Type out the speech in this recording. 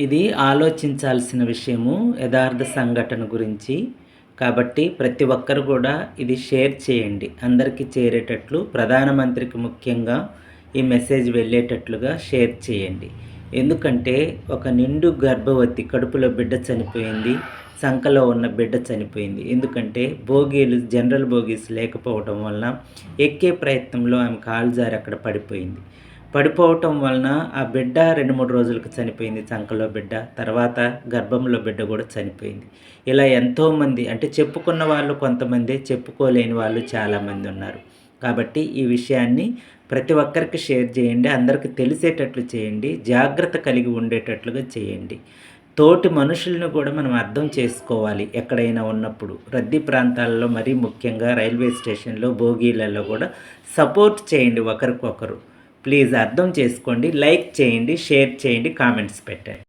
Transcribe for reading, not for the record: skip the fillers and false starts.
ఇది ఆలోచించాల్సిన విషయము. యథార్థ సంఘటన గురించి. కాబట్టి ప్రతి ఒక్కరు కూడా ఇది షేర్ చేయండి. అందరికీ చేరేటట్లు ప్రధానమంత్రికి ముఖ్యంగా ఈ మెసేజ్ వెళ్ళేటట్లుగా షేర్ చేయండి. ఎందుకంటే ఒక నిండు గర్భవతి కడుపులో బిడ్డ చనిపోయింది. సంకలో ఉన్న బిడ్డ చనిపోయింది. ఎందుకంటే జనరల్ బోగీస్ లేకపోవడం వలన ఎక్కే ప్రయత్నంలో ఆమె కాలు జారి అక్కడ పడిపోయింది. పడిపోవటం వలన ఆ బిడ్డ 2-3 రోజులకు చనిపోయింది. చంకలో బిడ్డ, తర్వాత గర్భంలో బిడ్డ కూడా చనిపోయింది. ఇలా ఎంతోమంది, అంటే చెప్పుకున్న వాళ్ళు కొంతమంది, చెప్పుకోలేని వాళ్ళు చాలామంది ఉన్నారు. కాబట్టి ఈ విషయాన్ని ప్రతి ఒక్కరికి షేర్ చేయండి. అందరికీ తెలిసేటట్లు చేయండి. జాగ్రత్త కలిగి ఉండేటట్లుగా చేయండి. తోటి మనుషులను కూడా మనం అర్థం చేసుకోవాలి. ఎక్కడైనా ఉన్నప్పుడు రద్దీ ప్రాంతాల్లో, మరీ ముఖ్యంగా రైల్వే స్టేషన్లో, బోగీలలో కూడా సపోర్ట్ చేయండి ఒకరికొకరు. ప్లీజ్ అర్థం చేసుకోండి. లైక్ చేయండి, షేర్ చేయండి, కామెంట్స్ పెట్టండి.